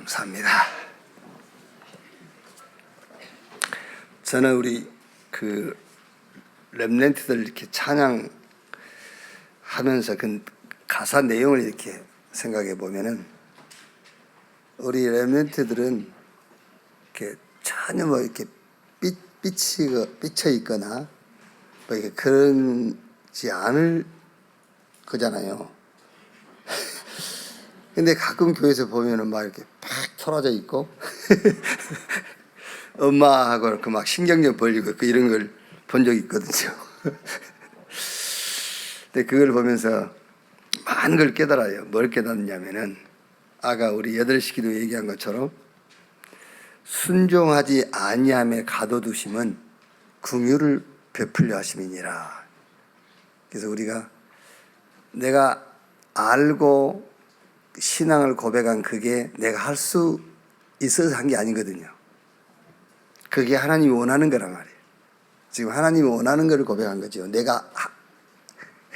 감사합니다. 저는 우리 렘넌트들 이렇게 찬양하면서 그 가사 내용을 이렇게 생각해 보면은 우리 렘넌트들은 이렇게 전혀 뭐 이렇게 삐쳐 있거나 뭐 이렇게 그런지 않을 거잖아요. 근데 가끔 교회에서 보면은 막 이렇게 팍 틀어져 있고 엄마하고 이렇게 막 신경전 벌리고 이런 걸 본 적이 있거든요. 근데 그걸 보면서 많은 걸 깨달아요. 뭘 깨닫냐면은 아까 우리 8시 기도 얘기한 것처럼 순종하지 아니함에 가둬두심은 긍휼을 베풀려 하심이니라. 그래서 우리가 내가 알고 신앙을 고백한 그게 내가 할 수 있어서 한 게 아니거든요. 그게 하나님이 원하는 거란 말이에요. 지금 하나님이 원하는 거를 고백한 거죠. 내가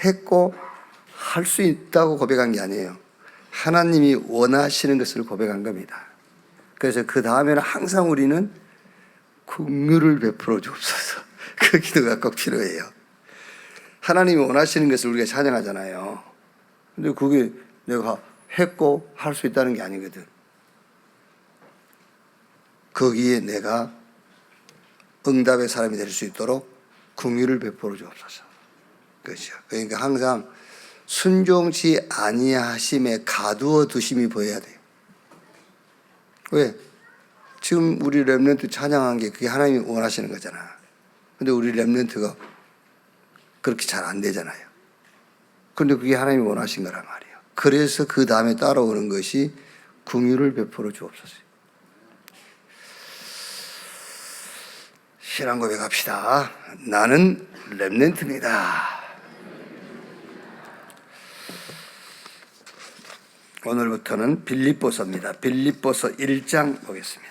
했고 할 수 있다고 고백한 게 아니에요. 하나님이 원하시는 것을 고백한 겁니다. 그래서 그 다음에는 항상 우리는 긍휼을 베풀어 주옵소서. 그 기도가 꼭 필요해요. 하나님이 원하시는 것을 우리가 찬양하잖아요. 근데 그게 내가 했고 할 수 있다는 게 아니거든. 거기에 내가 응답의 사람이 될 수 있도록 긍휼을 베풀어 주옵소서. 그렇죠. 그러니까 항상 순종치 아니하심에 가두어 두심이 보여야 돼요. 왜? 지금 우리 렘넌트 찬양한 게 그게 하나님이 원하시는 거잖아. 근데 우리 렘넌트가 그렇게 잘 안 되잖아요. 근데 그게 하나님이 원하신 거란 말이에요. 그래서 그 다음에 따라오는 것이 긍휼을 베풀어 주옵소서. 신앙 고백합시다. 나는 렘넌트입니다. 오늘부터는 빌립보서입니다. 빌립보서 1장 보겠습니다.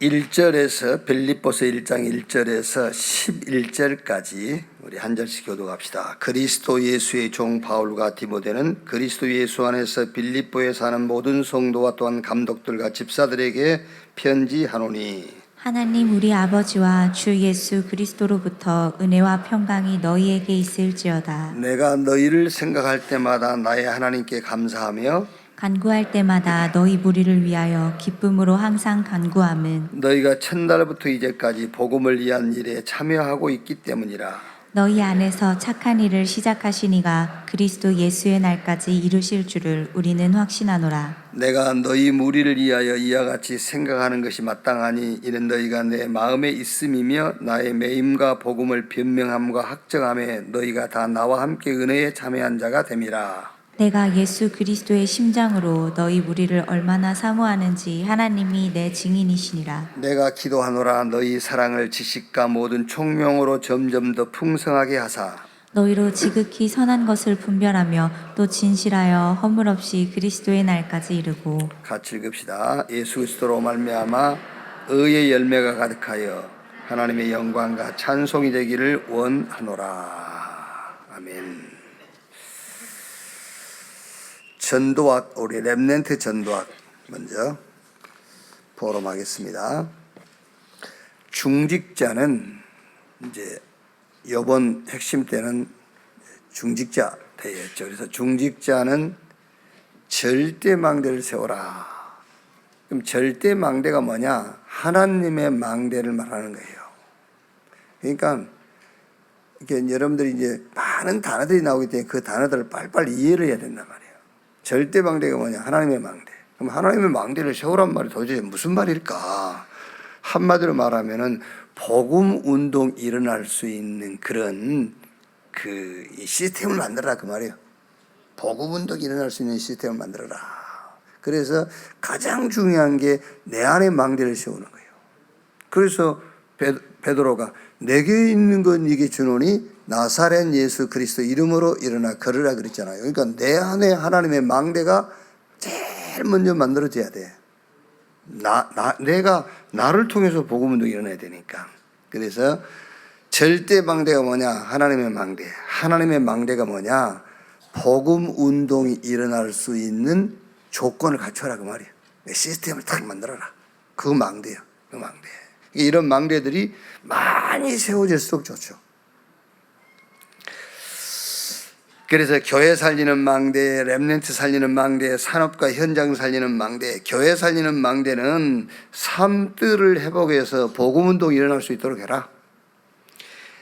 1절에서 빌립보서 1장 1절에서 11절까지 우리 한 절씩 교독합시다. 그리스도 예수의 종 바울과 디모데는 그리스도 예수 안에서 빌립보에 사는 모든 성도와 또한 감독들과 집사들에게 편지하노니 하나님 우리 아버지와 주 예수 그리스도로부터 은혜와 평강이 너희에게 있을지어다. 내가 너희를 생각할 때마다 나의 하나님께 감사하며 간구할 때마다 너희 무리를 위하여 기쁨으로 항상 간구함은 너희가 첫날부터 이제까지 복음을 위한 일에 참여하고 있기 때문이라. 너희 안에서 착한 일을 시작하신 이가 그리스도 예수의 날까지 이루실 줄을 우리는 확신하노라. 내가 너희 무리를 위하여 이와 같이 생각하는 것이 마땅하니 이는 너희가 내 마음에 있음이며 나의 매임과 복음을 변명함과 확정함에 너희가 다 나와 함께 은혜에 참여한 자가 됨이라. 내가 예수 그리스도의 심장으로 너희 무리를 얼마나 사모하는지 하나님이 내 증인이시니라. 내가 기도하노라 너희 사랑을 지식과 모든 총명으로 점점 더 풍성하게 하사 너희로 지극히 선한 것을 분별하며 또 진실하여 허물 없이 그리스도의 날까지 이르고 같이 읽읍시다. 예수 그리스도로 말미암아 의의 열매가 가득하여 하나님의 영광과 찬송이 되기를 원하노라. 아멘. 전도학, 우리 렘넌트 전도학 먼저 포럼하겠습니다. 중직자는 이제 이번 핵심 때는 중직자 되었죠. 그래서 중직자는 절대 망대를 세워라. 그럼 절대 망대가 뭐냐? 하나님의 망대를 말하는 거예요. 그러니까 이게 여러분들이 이제 많은 단어들이 나오기 때문에 그 단어들을 빨리빨리 이해를 해야 된단 말이에요. 절대 망대가 뭐냐? 하나님의 망대. 그럼 하나님의 망대를 세우란 말이 도대체 무슨 말일까? 한마디로 말하면은 복음 운동 일어날 수 있는 그런 이 시스템을 만들어라 그 말이에요. 복음 운동 일어날 수 있는 시스템을 만들어라. 그래서 가장 중요한 게 내 안에 망대를 세우는 거예요. 그래서 베드로가 내게 있는 건 네게 주노니 나사렛 예수 그리스도 이름으로 일어나 걸으라 그랬잖아요. 그러니까 내 안에 하나님의 망대가 제일 먼저 만들어져야 돼. 내가 나를 통해서 복음 운동이 일어나야 되니까. 그래서 절대 망대가 뭐냐? 하나님의 망대. 하나님의 망대가 뭐냐? 복음 운동이 일어날 수 있는 조건을 갖춰라 그 말이에요. 시스템을 딱 만들어라. 그 망대예요. 그 망대. 이런 망대들이 많이 세워질수록 좋죠. 그래서 교회 살리는 망대, 렘넌트 살리는 망대, 산업과 현장 살리는 망대, 교회 살리는 망대는 삶들을 회복해서 복음운동이 일어날 수 있도록 해라.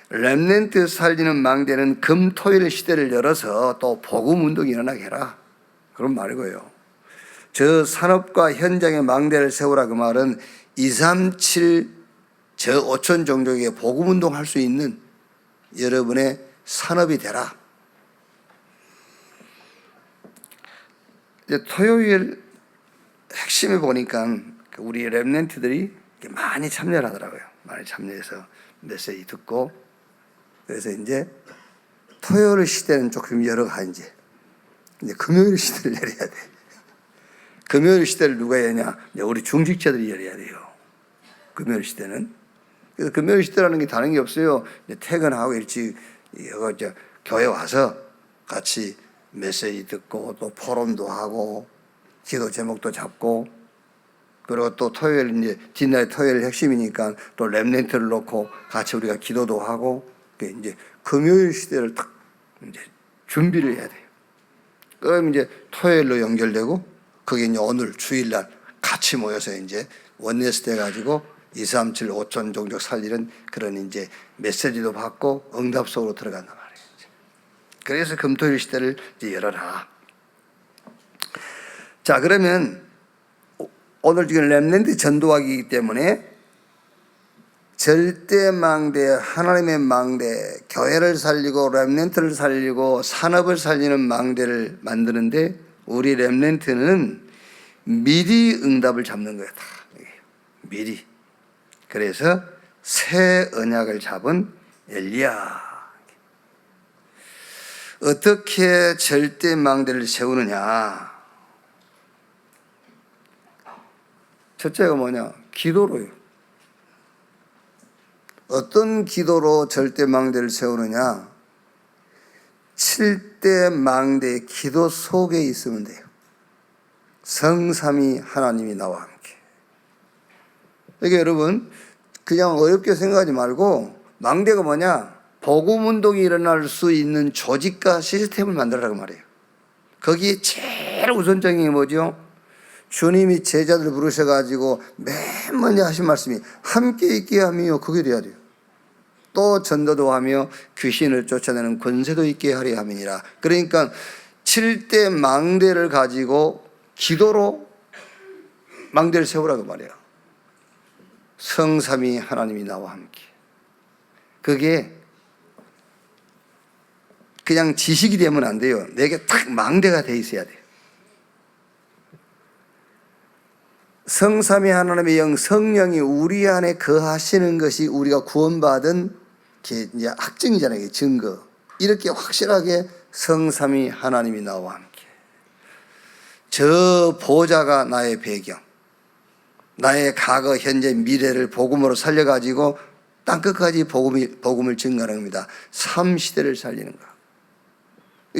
렘넌트 살리는 망대는 금, 토일 시대를 열어서 또 복음운동이 일어나게 해라. 그런 말이고요. 저 산업과 현장의 망대를 세우라 그 말은 237 저 5천 종족에 복음운동 할 수 있는 여러분의 산업이 되라. 이제 토요일 핵심에 보니까 우리 랩런트들이 많이 참여를 하더라고요. 많이 참여해서 메시지 듣고, 그래서 이제 토요일 시대는 조금 열어가 이제 금요일 시대를 열어야 돼. 금요일 시대를 누가 여냐? 우리 중직자들이 열어야 돼요. 금요일 시대는. 그래서 금요일 시대라는 게 다른 게 없어요. 퇴근하고 일찍 교회 와서 같이 메시지 듣고 또 포럼도 하고 기도 제목도 잡고, 그리고 또 토요일 이제 뒷날 토요일 핵심이니까 또 렘넌트를 놓고 같이 우리가 기도도 하고, 이제 금요일 시대를 딱 이제 준비를 해야 돼요. 그럼 이제 토요일로 연결되고, 그게 이제 오늘 주일날 같이 모여서 이제 원네스 돼 가지고 237 5천 종족 살리는 그런 이제 메시지도 받고 응답 속으로 들어간단 말이에요. 그래서 금토일 시대를 이제 열어라. 자, 그러면 오늘 지금 렘넌트 전도하기이기 때문에 절대 망대, 하나님의 망대, 교회를 살리고 렘넌트를 살리고 산업을 살리는 망대를 만드는데, 우리 렘넌트는 미리 응답을 잡는 거예요. 다 미리. 그래서 새 언약을 잡은 엘리야. 어떻게 절대 망대를 세우느냐? 첫째가 뭐냐? 기도로요. 어떤 기도로 절대 망대를 세우느냐? 7대 망대의 기도 속에 있으면 돼요. 성삼위 하나님이 나와 함께. 그러니까 여러분, 그냥 어렵게 생각하지 말고, 망대가 뭐냐? 복음운동이 일어날 수 있는 조직과 시스템을 만들라고 말해요. 거기에 제일 우선적인 게 뭐죠? 주님이 제자들 부르셔가지고 맨 먼저 하신 말씀이 함께 있게 하며, 그게 돼야 돼요. 또 전도도 하며 귀신을 쫓아내는 권세도 있게 하려 함이니라. 그러니까 7대 망대를 가지고 기도로 망대를 세우라고 말해요. 성삼위 하나님이 나와 함께. 그게 그냥 지식이 되면 안 돼요. 내게 딱 망대가 돼 있어야 돼요. 성삼위 하나님의 영, 성령이 우리 안에 거하시는 것이 우리가 구원받은 이제 확증이잖아요. 증거. 이렇게 확실하게 성삼위 하나님이 나와 함께. 저 보좌가 나의 배경, 나의 과거, 현재, 미래를 복음으로 살려가지고 땅끝까지 복음을 증가하는 겁니다. 3시대를 살리는 거.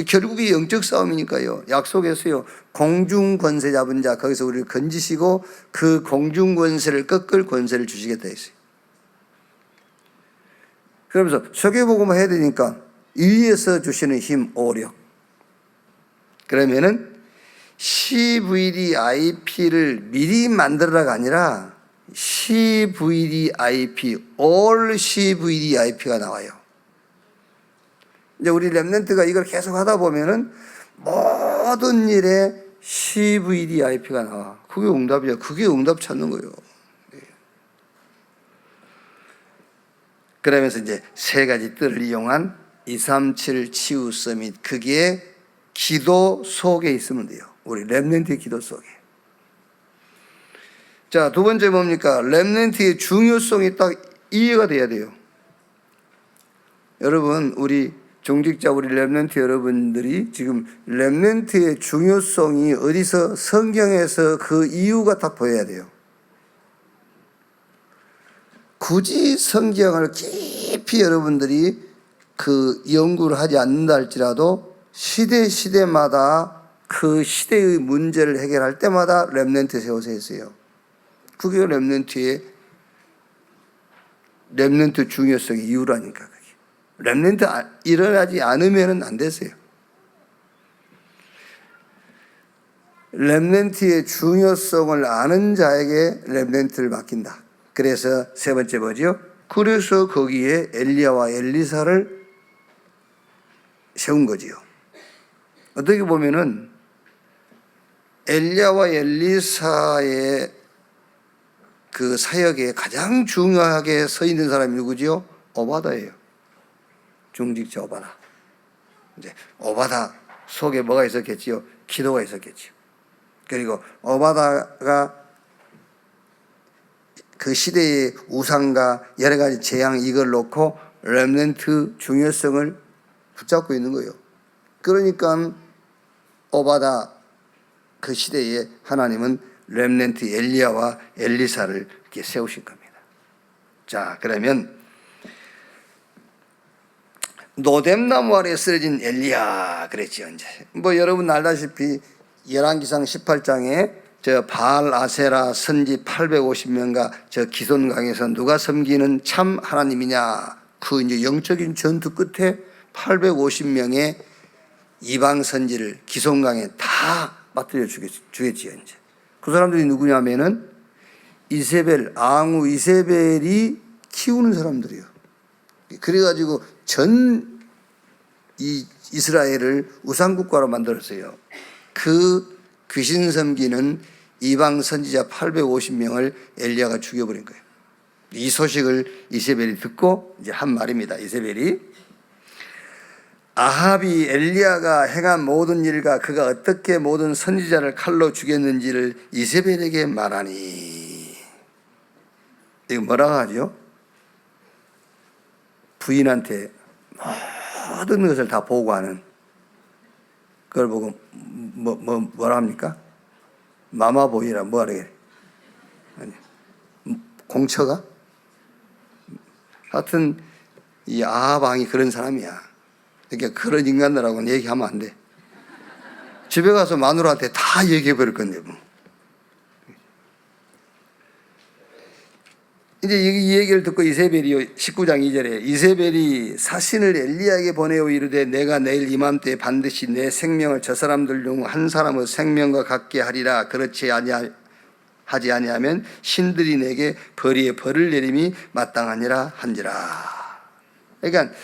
결국이 영적 싸움이니까요. 약속했어요. 공중 권세 잡은 자, 거기서 우리를 건지시고 그 공중 권세를 꺾을 권세를 주시겠다 했어요. 그러면서 세계복음을 해야 되니까 위에서 주시는 힘, 오력. 그러면은 CVDIP를 미리 만들어라가 아니라 CVDIP, All CVDIP가 나와요. 이제 우리 렘넌트가 이걸 계속 하다 보면은 모든 일에 CVDIP가 나와. 그게 응답이야. 그게 응답 찾는 거예요. 그러면서 이제 세 가지 뜰을 이용한 237 치유 서밋, 그게 기도 속에 있으면 돼요. 우리 렘넌트의 기도 속에. 자, 두 번째 뭡니까? 렘넌트의 중요성이 딱 이해가 돼야 돼요. 여러분, 우리 종직자, 우리 렘넌트 여러분들이 지금 렘넌트의 중요성이 어디서, 성경에서 그 이유가 딱 보여야 돼요. 굳이 성경을 깊이 여러분들이 그 연구를 하지 않는다 할지라도 시대마다 그 시대의 문제를 해결할 때마다 렘넌트 세워서 했어요. 그게 렘넌트 중요성의 이유라니까. 그게. 렘넌트 일어나지 않으면 안 됐어요. 렘넌트의 중요성을 아는 자에게 렘넌트를 맡긴다. 그래서 세 번째 뭐죠? 그래서 거기에 엘리야와 엘리사를 세운 거지요. 어떻게 보면은 엘리야와 엘리사의 그 사역에 가장 중요하게 서 있는 사람이 누구지요? 오바다예요. 중직자 오바다. 이제 오바다 속에 뭐가 있었겠지요? 기도가 있었겠지요. 그리고 오바다가 그 시대의 우상과 여러 가지 재앙 이걸 놓고 렘넌트 중요성을 붙잡고 있는 거예요. 그러니까 오바다 그 시대에 하나님은 렘넌트 엘리야와 엘리사를 이렇게 세우신 겁니다. 자, 그러면 노뎀나무 아래 쓰러진 엘리야 그랬죠. 이제 뭐 여러분 알다시피 열왕기상 18장에 저 바알 아세라 선지 850명과 저 기손강에서 누가 섬기는 참 하나님이냐 그 이제 영적인 전투 끝에 850명의 이방 선지를 기손강에 다 빠뜨려 주겠지요. 이제 그 사람들이 누구냐면은 이세벨 앙후 이세벨이 키우는 사람들이요. 그래가지고 전 이스라엘을 우상국가로 만들었어요. 그 귀신 섬기는 이방 선지자 850명을 엘리야가 죽여버린 거예요. 이 소식을 이세벨이 듣고 이제 한 말입니다. 이세벨이 아합이 엘리야가 행한 모든 일과 그가 어떻게 모든 선지자를 칼로 죽였는지를 이세벨에게 말하니. 이거 뭐라고 하죠? 부인한테 모든 것을 다 보고하는 그걸 보고 뭐라 합니까? 마마보이라 뭐라 그래? 아니, 공처가? 하여튼 이 아합 왕이 그런 사람이야. 그러니까 그런 인간들하고는 얘기하면 안 돼. 집에 가서 마누라한테 다 얘기해 버릴 건데 뭐. 이제 이 얘기를 듣고 이세벨이 19장 2절에 이세벨이 사신을 엘리야에게 보내어 이르되 내가 내일 이맘때 반드시 내 생명을 저 사람들 중 한 사람의 생명과 같게 하리라. 그렇지 하지 아니하면 신들이 내게 벌이에 벌을 내림이 마땅하니라 한지라. 그러니까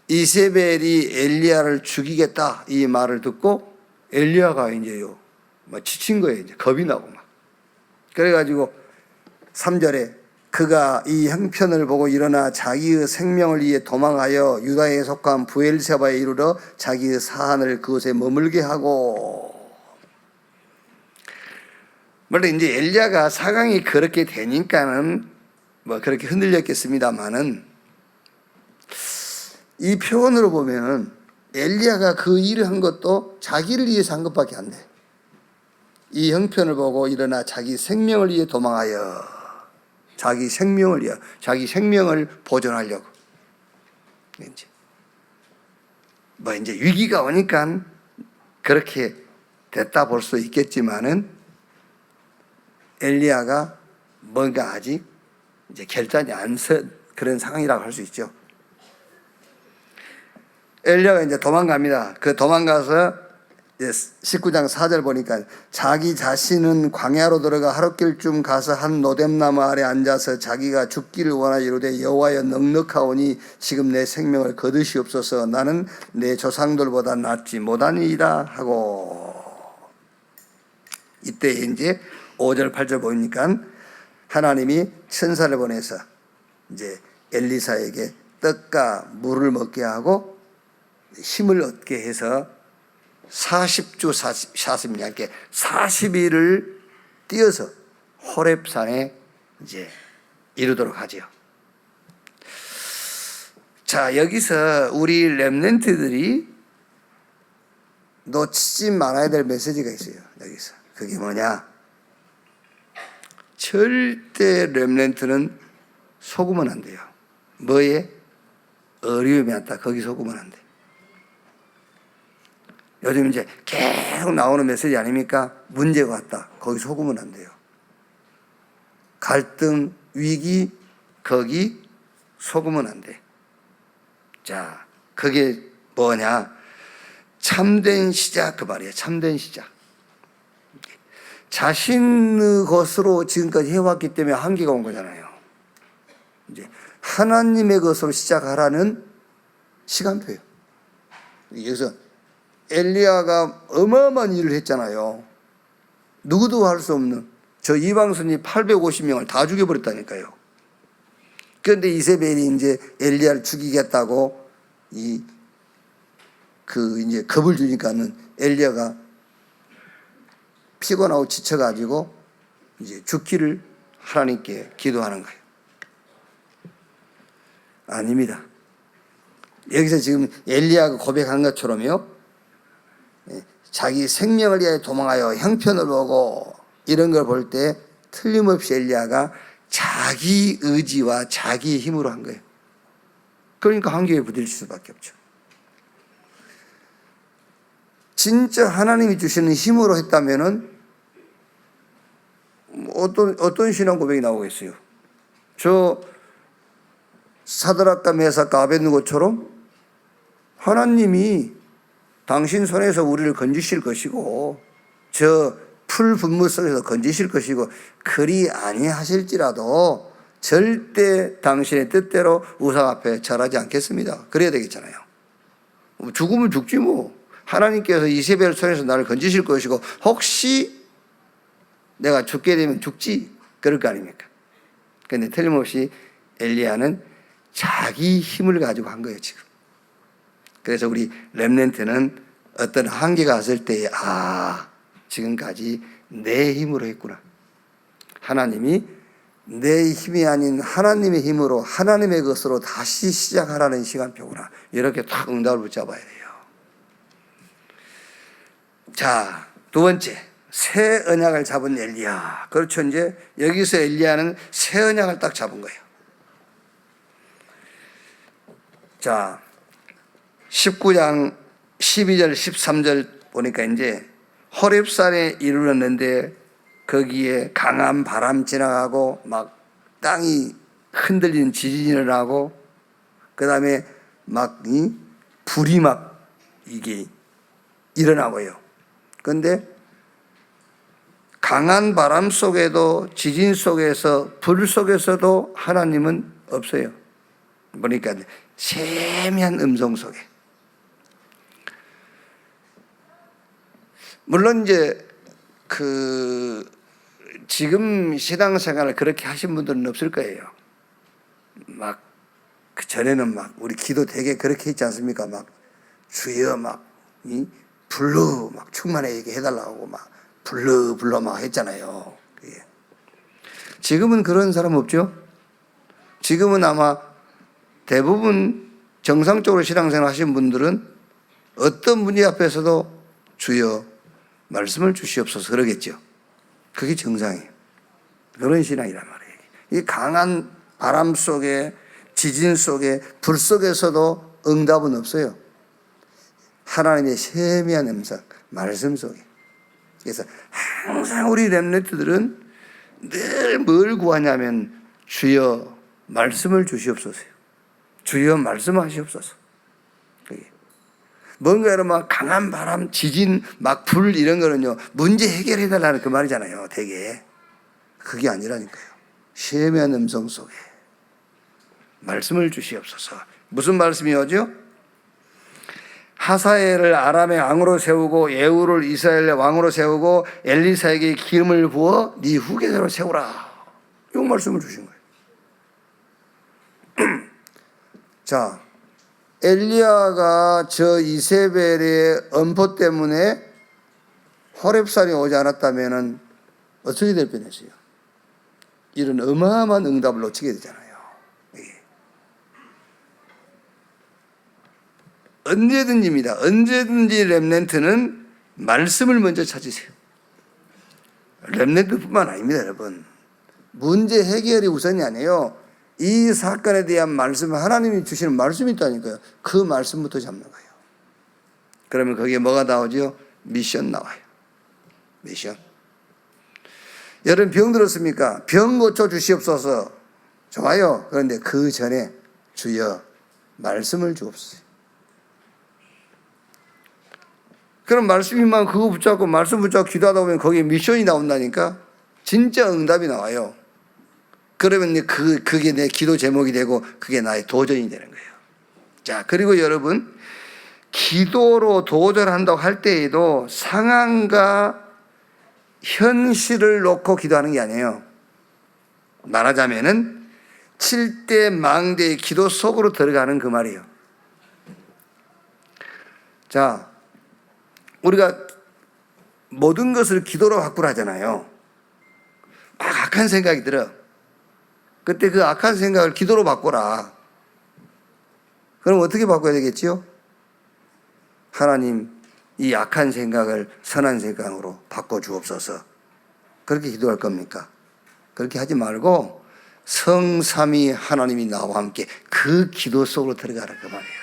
이세벨이 엘리야를 죽이겠다 이 말을 듣고 엘리야가 이제요 지친 거예요. 이제 겁이 나고 막. 그래가지고 3절에 그가 이 형편을 보고 일어나 자기의 생명을 위해 도망하여 유다에 속한 부엘세바에 이르러 자기의 사한을 그곳에 머물게 하고. 물론 이제 엘리야가 사강이 그렇게 되니까는 뭐 그렇게 흔들렸겠습니다만은 이 표현으로 보면은 엘리야가 그 일을 한 것도 자기를 위해서 한 것밖에 안 돼. 이 형편을 보고 일어나 자기 생명을 위해 도망하여. 자기 생명을 위해, 자기 생명을 보존하려고. 이제 위기가 오니까 그렇게 됐다 볼 수 있겠지만은 엘리야가 뭔가 아직 이제 결단이 안 선 그런 상황이라고 할 수 있죠. 엘리야가 이제 도망갑니다. 그 도망가서 19장 4절 보니까 자기 자신은 광야로 들어가 하룻길쯤 가서 한 노뎀나무 아래 앉아서 자기가 죽기를 원하여 이르되 여호와여 넉넉하오니 지금 내 생명을 거두시옵소서. 나는 내 조상들보다 낫지 못하니이다 하고. 이때 이제 5절 8절 보니까 하나님이 천사를 보내서 이제 엘리사에게 떡과 물을 먹게 하고 힘을 얻게 해서 40주 40일 이렇게 40일을 뛰어서 호렙산에 이제 이르도록 하죠. 자, 여기서 우리 렘넌트들이 놓치지 말아야 될 메시지가 있어요. 여기서 그게 뭐냐? 절대 렘넌트는 속으면 안 돼요. 뭐에? 어려움이 왔다. 거기 속으면 안 돼. 요즘 이제 계속 나오는 메시지 아닙니까? 문제가 왔다. 거기 속으면 안 돼요. 갈등, 위기, 거기 속으면 안 돼. 자, 그게 뭐냐? 참된 시작, 그 말이에요. 참된 시작. 자신의 것으로 지금까지 해왔기 때문에 한계가 온 거잖아요. 이제 하나님의 것으로 시작하라는 시간표예요. 여기서 엘리야가 어마어마한 일을 했잖아요. 누구도 할 수 없는 저 이방선이 850명을 다 죽여버렸다니까요. 그런데 이세벨이 이제 엘리야를 죽이겠다고 이제 겁을 주니까는 엘리야가 피곤하고 지쳐가지고 이제 죽기를 하나님께 기도하는 거예요. 아닙니다. 여기서 지금 엘리야가 고백한 것처럼요, 자기 생명을 위하여 도망하여 형편을 보고 이런 걸 볼 때 틀림없이 엘리야가 자기 의지와 자기 힘으로 한 거예요. 그러니까 한계에 부딪힐 수밖에 없죠. 진짜 하나님이 주시는 힘으로 했다면은 어떤 신앙 고백이 나오겠어요? 저 사드락과 메삭과 아벳느고처럼 하나님이 당신 손에서 우리를 건지실 것이고 저 풀 분무 속에서 건지실 것이고 그리 아니하실지라도 절대 당신의 뜻대로 우상 앞에 절하지 않겠습니다. 그래야 되겠잖아요. 죽으면 죽지 뭐. 하나님께서 이세벨 손에서 나를 건지실 것이고 혹시 내가 죽게 되면 죽지 그럴 거 아닙니까? 그런데 틀림없이 엘리야는 자기 힘을 가지고 한 거예요 지금. 그래서 우리 렘넌트는 어떤 한계가 왔을 때에 지금까지 내 힘으로 했구나. 하나님이 내 힘이 아닌 하나님의 힘으로 하나님의 것으로 다시 시작하라는 시간표구나. 이렇게 탁 응답을 붙잡아야 돼요. 자, 두 번째, 새 언약을 잡은 엘리야. 그렇죠. 이제 여기서 엘리야는 새 언약을 딱 잡은 거예요. 자, 19장 12절 13절 보니까 이제 호렙산에 이르렀는데 거기에 강한 바람 지나가고 막 땅이 흔들리는 지진이 일어나고 그 다음에 막 불이 막 이게 일어나고요. 그런데 강한 바람 속에도 지진 속에서 불 속에서도 하나님은 없어요. 보니까 세미한 음성 속에. 물론 이제 지금 신앙생활을 그렇게 하신 분들은 없을 거예요. 막 그 전에는 막 우리 기도 되게 그렇게 했지 않습니까? 막 주여 막 불러 막 충만하게 해달라고 막 불러 막 했잖아요. 지금은 그런 사람 없죠? 지금은 아마 대부분 정상적으로 신앙생활 하신 분들은 어떤 문제 앞에서도 주여 말씀을 주시옵소서 그러겠죠. 그게 정상이에요. 그런 신앙이란 말이에요. 이 강한 바람 속에 지진 속에 불 속에서도 응답은 없어요. 하나님의 세미한 음성, 말씀 속에. 그래서 항상 우리 렘넌트들은 늘 뭘 구하냐면 주여 말씀을 주시옵소서. 주여 말씀하시옵소서. 뭔가 이런 강한 바람, 지진, 막 불 이런 거는요 문제 해결해달라는 그 말이잖아요. 되게 그게 아니라니까요. 세미한 음성 속에 말씀을 주시옵소서. 무슨 말씀이 오죠? 하사엘을 아람의 왕으로 세우고 예후를 이스라엘의 왕으로 세우고 엘리사에게 기름을 부어 네 후계자로 세우라. 이 말씀을 주신 거예요. 자, 엘리야가 저 이세벨의 엄포 때문에 호렙산이 오지 않았다면 어떻게 될 뻔했어요? 이런 어마어마한 응답을 놓치게 되잖아요. 언제든지입니다. 언제든지 렘넌트는 말씀을 먼저 찾으세요. 렘넌트뿐만 아닙니다, 여러분. 문제 해결이 우선이 아니에요. 이 사건에 대한 말씀, 하나님이 주시는 말씀이 있다니까요. 그 말씀부터 잡는 거예요. 그러면 거기에 뭐가 나오죠? 미션 나와요. 미션. 여러분 병 들었습니까? 병 고쳐 주시옵소서. 좋아요. 그런데 그 전에 주여 말씀을 주옵소서. 그럼 말씀이만 그거 붙잡고 말씀 붙잡고 기도하다 보면 거기에 미션이 나온다니까. 진짜 응답이 나와요. 그러면 그게 내 기도 제목이 되고 그게 나의 도전이 되는 거예요. 자, 그리고 여러분 기도로 도전한다고 할 때에도 상황과 현실을 놓고 기도하는 게 아니에요. 말하자면은 칠대 망대의 기도 속으로 들어가는 그 말이에요. 자, 우리가 모든 것을 기도로 바꾸라 하잖아요. 막 악한 생각이 들어. 그때 그 악한 생각을 기도로 바꿔라. 그럼 어떻게 바꿔야 되겠지요? 하나님, 이 악한 생각을 선한 생각으로 바꿔주옵소서. 그렇게 기도할 겁니까? 그렇게 하지 말고 성삼위 하나님이 나와 함께 그 기도 속으로 들어가라 그 말이에요.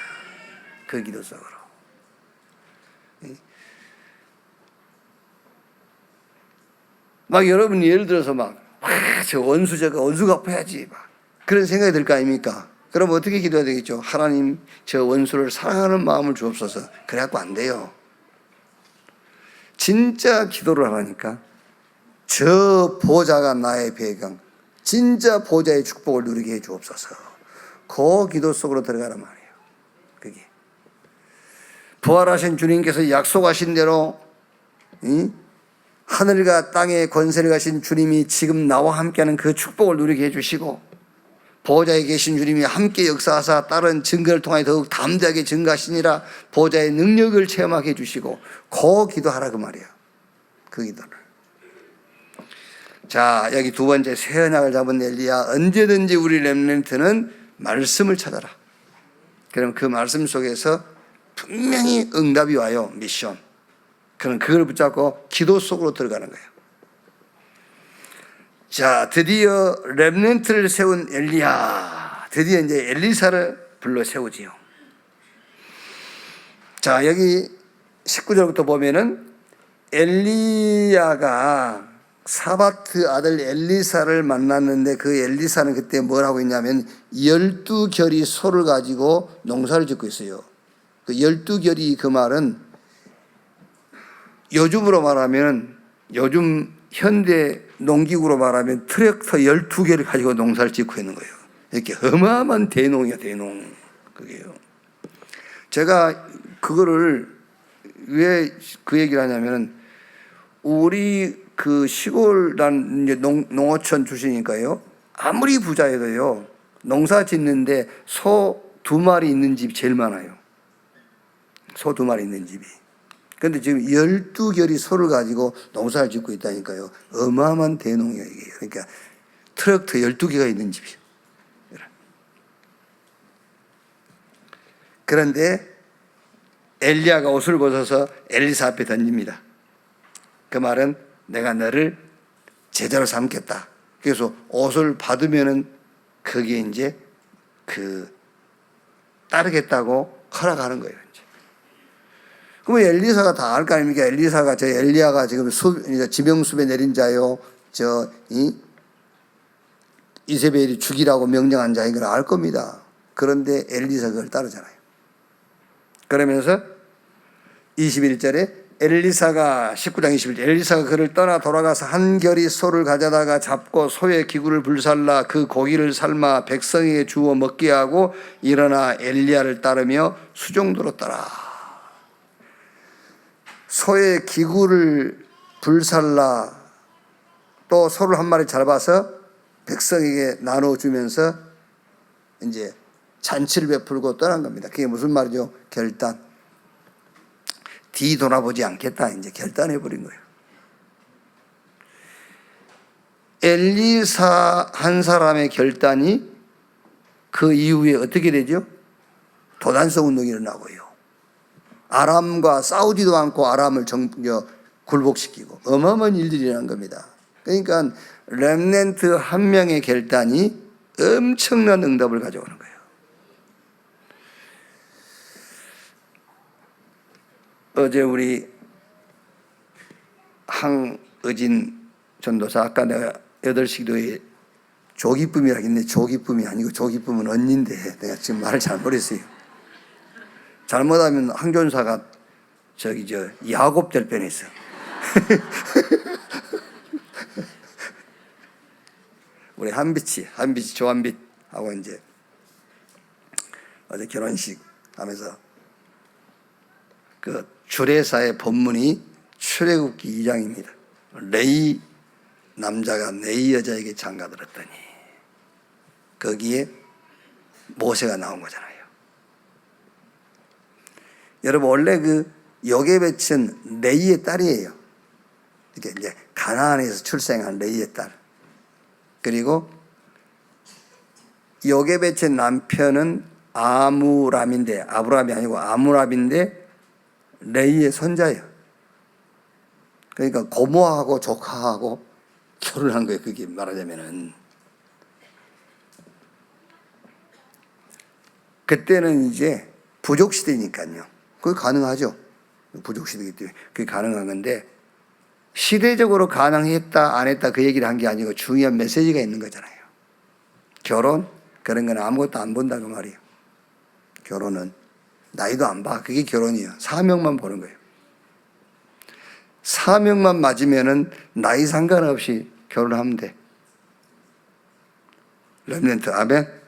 그 기도 속으로. 막 여러분 예를 들어서 저 원수 갚아야지 막 그런 생각이 들 거 아닙니까? 그럼 어떻게 기도해야 되겠죠? 하나님 저 원수를 사랑하는 마음을 주옵소서. 그래갖고 안 돼요. 진짜 기도를 하라니까. 저 보좌가 나의 배경, 진짜 보좌의 축복을 누리게 해 주옵소서. 그 기도 속으로 들어가란 말이에요. 그게 부활하신 주님께서 약속하신 대로 하늘과 땅의 권세를 가신 주님이 지금 나와 함께하는 그 축복을 누리게 해주시고 보호자에 계신 주님이 함께 역사하사 다른 증거를 통하여 더욱 담대하게 증거하시니라 보호자의 능력을 체험하게 해주시고 그 기도하라 그 말이에요. 그 기도를. 자, 여기 두 번째 새 언약을 잡은 엘리야, 언제든지 우리 렘넌트는 말씀을 찾아라. 그럼 그 말씀 속에서 분명히 응답이 와요. 미션. 그럼 그걸 붙잡고 기도 속으로 들어가는 거예요. 자, 드디어 렘넌트를 세운 엘리야, 드디어 이제 엘리사를 불러 세우지요. 자, 여기 19절부터 보면은 엘리야가 사바트 아들 엘리사를 만났는데 그 엘리사는 그때 뭘 하고 있냐면 12결이 소를 가지고 농사를 짓고 있어요. 그 12결이 그 말은 요즘으로 말하면 요즘 현대 농기구로 말하면 트랙터 12개를 가지고 농사를 짓고 있는 거예요. 이렇게 어마어마한 대농이야, 대농. 그게요. 제가 그거를 왜 그 얘기를 하냐면 우리 그 시골 난 이제 농어촌 출신이니까요. 아무리 부자여도요. 농사 짓는데 소 2마리 있는 집이 제일 많아요. 소 2마리 있는 집이. 그런데 지금 12결이 소를 가지고 농사를 짓고 있다니까요. 어마어마한 대농이에요, 이게. 그러니까 트랙터 12개가 있는 집이에요. 그런데 엘리야가 옷을 벗어서 엘리사 앞에 던집니다. 그 말은 내가 너를 제자로 삼겠다. 그래서 옷을 받으면은 그게 이제 따르겠다고 허락하는 거예요. 그러면 엘리사가 다 알 거 아닙니까? 엘리사가 저 엘리야가 지금 지명숲에 내린 자요, 이세벨이 죽이라고 명령한 자인 걸 알 겁니다. 그런데 엘리사가 그걸 따르잖아요. 그러면서 21절에 엘리사가 19장 21절 엘리사가 그를 떠나 돌아가서 한 결이 소를 가져다가 잡고 소의 기구를 불살라 그 고기를 삶아 백성에게 주어 먹게 하고 일어나 엘리야를 따르며 수종도로 따라. 소의 기구를 불살라 또 소를 한 마리 잡아서 백성에게 나눠주면서 이제 잔치를 베풀고 떠난 겁니다. 그게 무슨 말이죠? 결단. 뒤돌아보지 않겠다. 이제 결단해버린 거예요. 엘리사 한 사람의 결단이 그 이후에 어떻게 되죠? 도단성 운동이 일어나고요. 아람과 싸우지도 않고 아람을 굴복시키고 어마어마한 일들이 일어난 겁니다. 그러니까 렘넌트 한 명의 결단이 엄청난 응답을 가져오는 거예요. 어제 우리 항의진 전도사, 아까 내가 8시 기도에 조기쁨이라고 했는데 조기쁨이 아니고 조기쁨은 언니인데 내가 지금 말을 잘못했어요. 잘못하면 항전사가 야곱 될 뻔했어. 우리 한빛이 조한빛하고 이제 어제 결혼식 하면서 그 주례사의 본문이 출애굽기 2장입니다. 레위 남자가 레위 여자에게 장가들었더니 거기에 모세가 나온 거잖아요. 여러분, 원래 그 요게벳은 레위의 딸이에요. 이게 이제 가나안에서 출생한 레위의 딸. 그리고 요게벳의 남편은 아므람인데, 아브람이 아니고 아므람인데 레위의 손자예요. 그러니까 고모하고 조카하고 결혼한 거예요. 그게 말하자면은. 그때는 이제 부족 시대니까요. 그게 가능하죠. 부족 시대이기 때문에 그게 가능한 건데, 시대적으로 가능했다 안 했다 그 얘기를 한 게 아니고 중요한 메시지가 있는 거잖아요. 결혼 그런 건 아무것도 안 본다 그 말이에요. 결혼은 나이도 안 봐. 그게 결혼이에요. 사명만 보는 거예요. 사명만 맞으면은 나이 상관없이 결혼하면 돼. 렘넌트 아멘.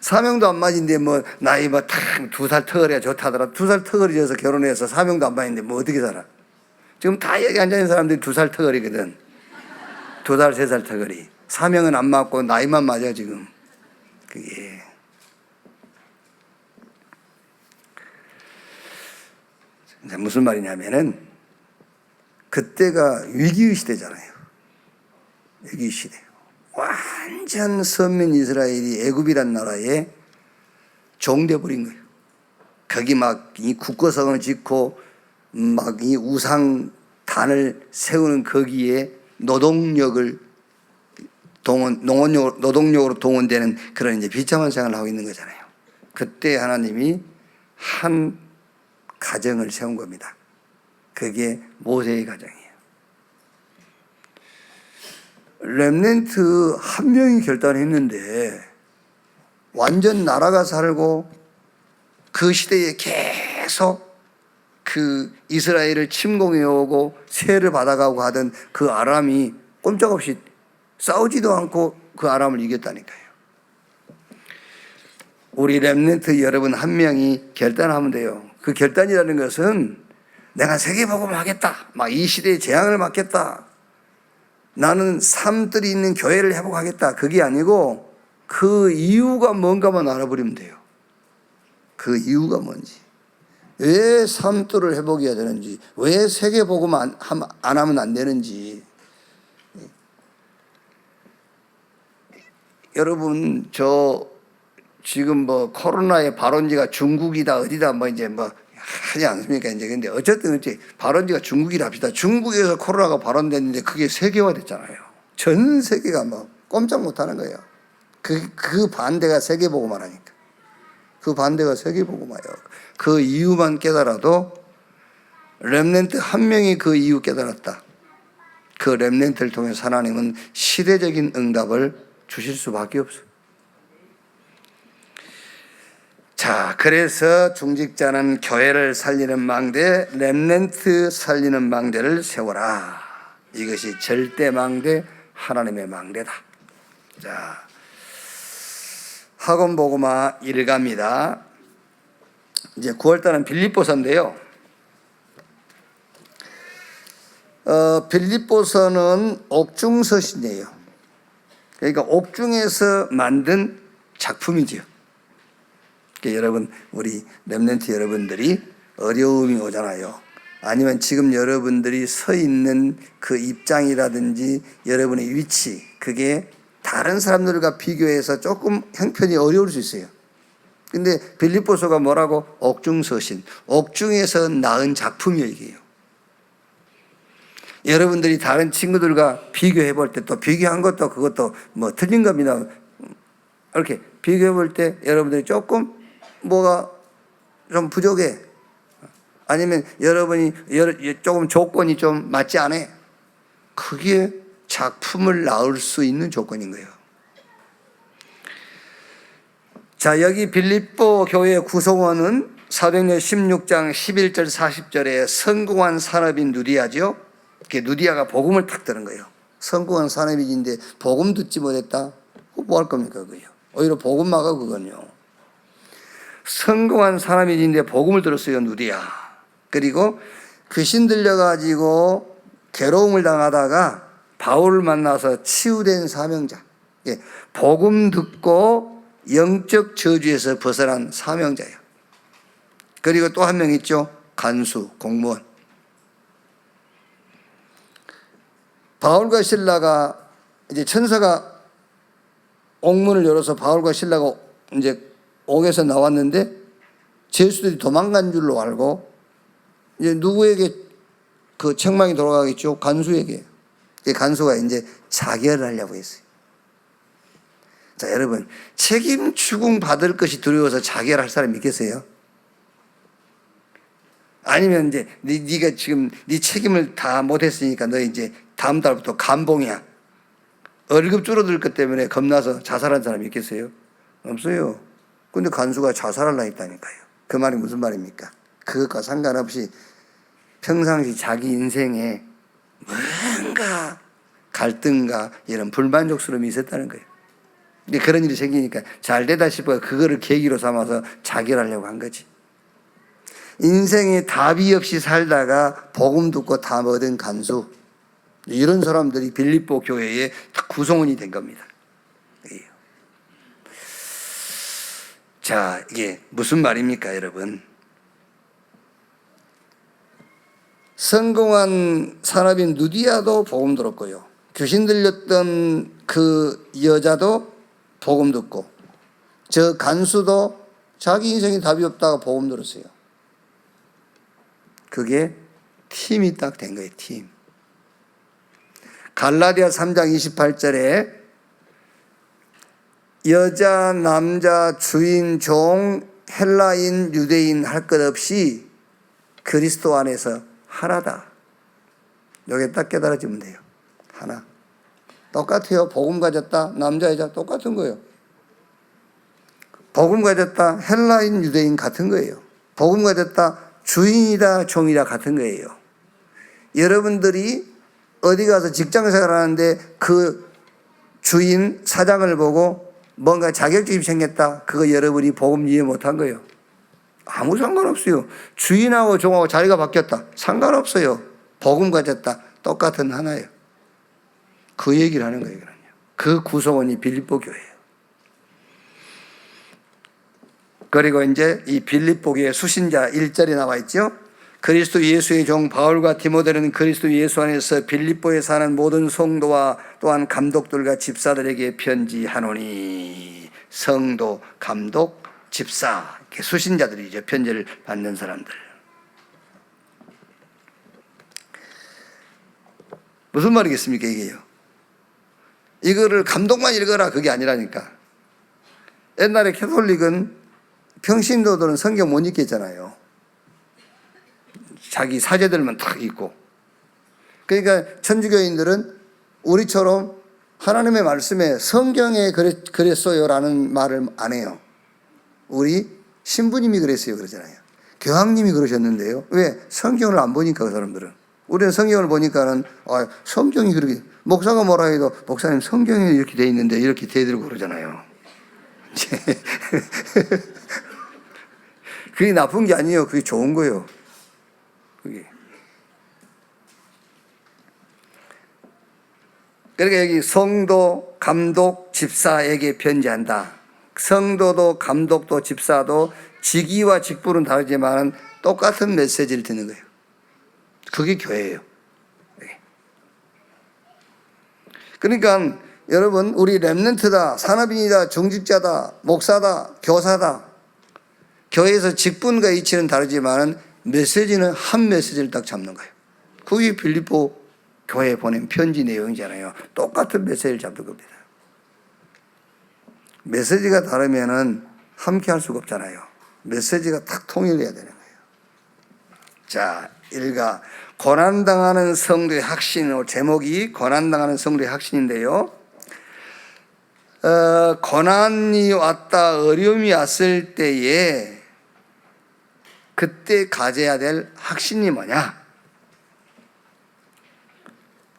사명도 안 맞는데 뭐 나이 뭐 탁 2살 터거리가 좋다더라. 2살 터거리 져서 결혼해서 사명도 안 맞는데 뭐 어떻게 살아? 지금 다 여기 앉아있는 사람들이 2살 터거리거든. 2살 3살 터거리. 사명은 안 맞고 나이만 맞아 지금. 그게 무슨 말이냐면은 그때가 위기의 시대잖아요. 위기의 시대. 완전 선민 이스라엘이 애굽이란 나라에 종돼 버린 거예요. 거기 막 이 국거성을 짓고 막 이 우상단을 세우는 거기에 노동력으로 동원되는 그런 이제 비참한 생활을 하고 있는 거잖아요. 그때 하나님이 한 가정을 세운 겁니다. 그게 모세의 가정이에요. 렘넌트 한 명이 결단했는데 완전 나라가 살고 그 시대에 계속 그 이스라엘을 침공해 오고 세를 받아가고 하던 그 아람이 꼼짝없이 싸우지도 않고 그 아람을 이겼다니까요. 우리 렘넌트 여러분 한 명이 결단하면 돼요. 그 결단이라는 것은 내가 세계복음 하겠다, 막 이 시대의 재앙을 막겠다, 나는 삶들이 있는 교회를 회복하겠다, 그게 아니고 그 이유가 뭔가만 알아버리면 돼요. 그 이유가 뭔지, 왜 삶들을 회복해야 되는지, 왜 세계복음 안 하면 안 되는지. 여러분, 저 지금 뭐 코로나의 발원지가 중국이다 어디다 뭐 이제 뭐 하지 않습니까? 이제 근데 어쨌든 발원지가 중국이라 합시다. 중국에서 코로나가 발원됐는데 그게 세계화 됐잖아요. 전 세계가 뭐 꼼짝 못 하는 거예요. 그 반대가 세계보고만 하니까. 그 반대가 세계보고만요. 그 이유만 깨달아도 렘넌트 한 명이 그 이유 깨달았다. 그 렘넌트를 통해서 하나님은 시대적인 응답을 주실 수밖에 없어요. 자, 그래서 중직자는 교회를 살리는 망대, 렘넌트 살리는 망대를 세워라. 이것이 절대 망대, 하나님의 망대다. 자, 학원 복음화 1가입니다. 이제 9월달은 빌립보서인데요. 빌립보서는 옥중서신이에요. 그러니까 옥중에서 만든 작품이지요. 그러니까 여러분, 우리 렘넌트 여러분들이 어려움이 오잖아요. 아니면 지금 여러분들이 서 있는 그 입장이라든지 여러분의 위치, 그게 다른 사람들과 비교해서 조금 형편이 어려울 수 있어요. 근데 빌립보서가 뭐라고? 옥중서신. 옥중에서 낳은 작품이에요, 이게요. 여러분들이 다른 친구들과 비교해 볼 때, 또 비교한 것도 그것도 뭐 틀린 겁니다. 이렇게 비교해 볼 때 여러분들이 조금 뭐가 좀 부족해. 아니면 여러분이 조금 조건이 좀 맞지 않아. 그게 작품을 낳을 수 있는 조건인 거예요. 자, 여기 빌립보 교회 구성원은 사도행전 16장 11절 40절에 성공한 산업인 누디아죠. 누디아가 복음을 탁 들은 거예요. 성공한 산업인인데 복음 듣지 못했다? 뭐 할 겁니까 그거요? 오히려 복음 막아 그건요. 성공한 사람인데 복음을 들었어요 누디아. 그리고 귀신 들려가지고 괴로움을 당하다가 바울을 만나서 치유된 사명자. 복음 듣고 영적 저주에서 벗어난 사명자예요. 그리고 또 한 명 있죠. 간수, 공무원. 바울과 신라가 이제 천사가 옥문을 열어서 바울과 신라가 이제 옥에서 나왔는데 죄수들이 도망간 줄로 알고 이제 누구에게 그 책망이 돌아가겠죠? 간수에게. 간수가 이제 자결을 하려고 했어요. 자, 여러분, 책임 추궁 받을 것이 두려워서 자결할 사람이 있겠어요? 아니면 이제 네가 지금 네 책임을 다 못했으니까 너 이제 다음 달부터 감봉이야. 월급 줄어들 것 때문에 겁나서 자살한 사람이 있겠어요? 없어요. 근데 간수가 자살하려 했다니까요. 그 말이 무슨 말입니까? 그것과 상관없이 평상시 자기 인생에 뭔가 갈등과 이런 불만족스러움이 있었다는 거예요. 근데 그런 일이 생기니까 잘 되다 싶어 그거를 계기로 삼아서 자결하려고 한 거지. 인생에 답이 없이 살다가 복음 듣고 답 얻은 간수. 이런 사람들이 빌립보 교회의 구성원이 된 겁니다. 자, 이게 무슨 말입니까, 여러분? 성공한 산업인 누디아도 복음 들었고요. 귀신 들렸던 그 여자도 복음 듣고, 저 간수도 자기 인생에 답이 없다가 복음 들었어요. 그게 팀이 딱 된 거예요, 팀. 갈라디아 3장 28절에 여자, 남자, 주인, 종, 헬라인, 유대인 할 것 없이 그리스도 안에서 하나다. 여기에 딱 깨달아지면 돼요. 하나. 똑같아요. 복음 가졌다. 남자, 여자 똑같은 거예요. 복음 가졌다. 헬라인, 유대인 같은 거예요. 복음 가졌다. 주인이다, 종이다 같은 거예요. 여러분들이 어디 가서 직장 생활하는데 그 주인, 사장을 보고 뭔가 자격지심이 생겼다. 그거 여러분이 복음 이해 못한 거예요. 아무 상관없어요. 주인하고 종하고 자리가 바뀌었다. 상관없어요. 복음 가졌다. 똑같은 하나예요. 그 얘기를 하는 거예요. 그 구성원이 빌립보 교회예요. 그리고 이제 이 빌립보 교회 수신자 1절에 나와 있죠. 그리스도 예수의 종 바울과 디모데는 그리스도 예수 안에서 빌립보에 사는 모든 성도와 또한 감독들과 집사들에게 편지하노니. 성도, 감독, 집사, 수신자들이죠. 편지를 받는 사람들. 무슨 말이겠습니까 이게요? 이거를 감독만 읽어라 그게 아니라니까. 옛날에 캐톨릭은 평신도들은 성경 못 읽겠잖아요. 자기 사제들만 딱 읽고. 그러니까 천주교인들은 우리처럼 하나님의 말씀에 성경에 그랬어요라는 말을 안 해요. 우리 신부님이 그랬어요 그러잖아요. 교황님이 그러셨는데요. 왜? 성경을 안 보니까 그 사람들은. 우리는 성경을 보니까는 성경이 그렇게 목사가 뭐라 해도 목사님 성경에 이렇게 돼 있는데 이렇게 대들고 그러잖아요. 그게 나쁜 게 아니에요. 그게 좋은 거예요. 그게. 그러니까 여기 성도, 감독, 집사에게 편지한다. 성도도 감독도 집사도 직위와 직분은 다르지만 똑같은 메시지를 듣는 거예요. 그게 교회예요. 그러니까 여러분 우리 렘넌트다, 산업인이다, 중직자다, 목사다, 교사다. 교회에서 직분과 이치는 다르지만 메시지는 한 메시지를 딱 잡는 거예요. 그게 빌립보 교회에 보낸 편지 내용이잖아요. 똑같은 메시지를 잡는 겁니다. 메시지가 다르면은 함께 할 수가 없잖아요. 메시지가 딱 통일돼야 되는 거예요. 자, 1가 고난당하는 성도의 확신, 제목이 고난당하는 성도의 확신인데요. 고난이 왔다, 어려움이 왔을 때에 그때 가져야 될 확신이 뭐냐?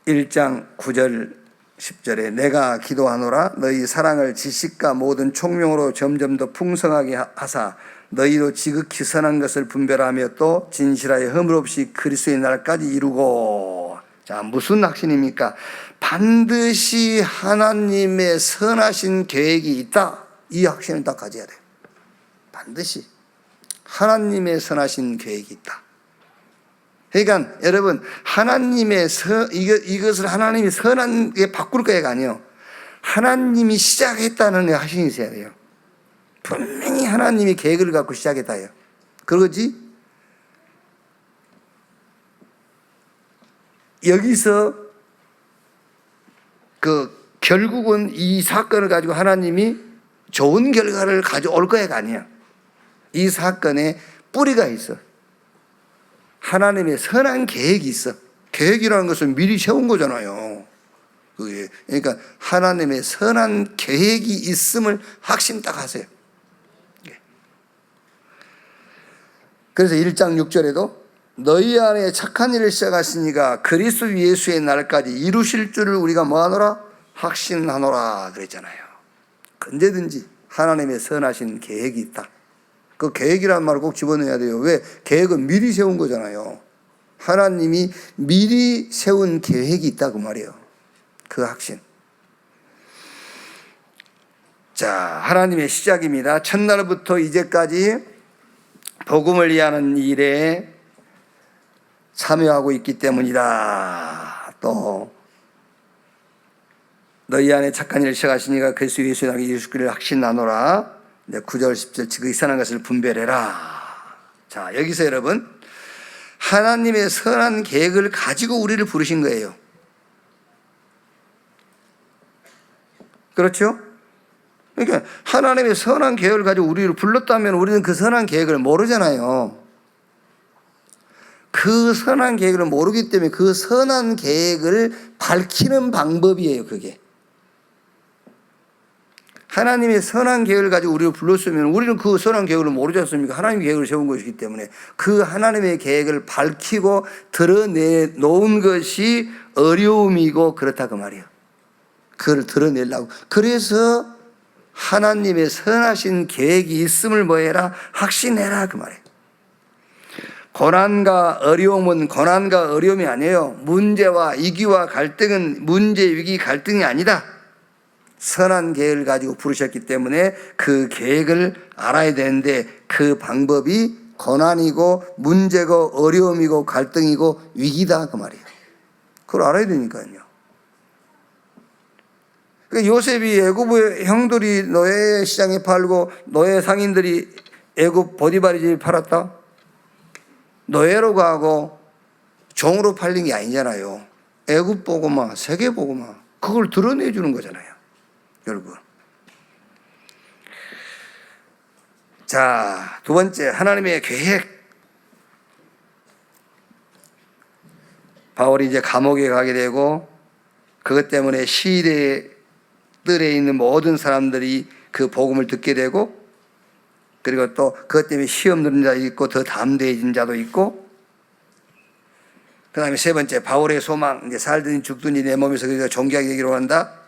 1장 9절 10절에 내가 기도하노라 너희 사랑을 지식과 모든 총명으로 점점 더 풍성하게 하사 너희로 지극히 선한 것을 분별하며 또 진실하여 허물 없이 그리스도의 날까지 이루고. 자, 무슨 확신입니까? 반드시 하나님의 선하신 계획이 있다. 이 확신을 딱 가져야 돼요. 반드시 하나님의 선하신 계획이 있다. 그러니까 여러분, 하나님의 이것을 하나님이 선하게 바꿀 거야가 아니에요. 하나님이 시작했다는 확신이 있어야 돼요. 분명히 하나님이 계획을 갖고 시작했다요. 그러지? 여기서 결국은 이 사건을 가지고 하나님이 좋은 결과를 가져올 거야가 아니야. 이 사건에 뿌리가 있어. 하나님의 선한 계획이 있어. 계획이라는 것은 미리 세운 거잖아요. 그게. 그러니까 하나님의 선한 계획이 있음을 확신 딱 하세요. 그래서 1장 6절에도 너희 안에 착한 일을 시작하시니까 그리스도 예수의 날까지 이루실 줄을 우리가 뭐하노라? 확신하노라 그랬잖아요. 언제든지 하나님의 선하신 계획이 있다. 그 계획이라는 말을 꼭 집어넣어야 돼요. 왜? 계획은 미리 세운 거잖아요. 하나님이 미리 세운 계획이 있다 그 말이에요. 그 확신. 자, 하나님의 시작입니다. 첫날부터 이제까지 복음을 위하는 일에 참여하고 있기 때문이다. 또 너희 안에 착한 일을 시작하시니까 그리스도 예수의 날에 이루시기를 확신하노라. 9절 10절 지극히 선한 것을 분별해라. 자, 여기서 여러분 하나님의 선한 계획을 가지고 우리를 부르신 거예요. 그렇죠? 그러니까 하나님의 선한 계획을 가지고 우리를 불렀다면 우리는 그 선한 계획을 모르잖아요. 그 선한 계획을 모르기 때문에 그 선한 계획을 밝히는 방법이에요, 그게. 하나님의 선한 계획을 가지고 우리를 불렀으면 우리는 그 선한 계획을 모르지 않습니까? 하나님의 계획을 세운 것이기 때문에 그 하나님의 계획을 밝히고 드러내놓은 것이 어려움이고 그렇다 그 말이에요. 그걸 드러내려고. 그래서 하나님의 선하신 계획이 있음을 뭐해라? 확신해라 그 말이에요. 고난과 어려움은 고난과 어려움이 아니에요. 문제와 위기와 갈등은 문제, 위기, 갈등이 아니다. 선한 계획을 가지고 부르셨기 때문에 그 계획을 알아야 되는데 그 방법이 고난이고 문제고 어려움이고 갈등이고 위기다 그 말이에요. 그걸 알아야 되니까요. 그러니까 요셉이 애굽의 형들이 노예 시장에 팔고 노예 상인들이 애굽 보디바리 집에 팔았다. 노예로 가고 종으로 팔린 게 아니잖아요. 애굽 보고만 세계 보고만 그걸 드러내주는 거잖아요. 결국. 자, 두 번째 하나님의 계획. 바울이 이제 감옥에 가게 되고 그것 때문에 시대들에 있는 모든 사람들이 그 복음을 듣게 되고 그리고 또 그것 때문에 시험 드는 자도 있고 더 담대해진 자도 있고 그 다음에 세 번째 바울의 소망. 이제 살든지 죽든지 내 몸에서 그가 존귀하게 되기로 한다.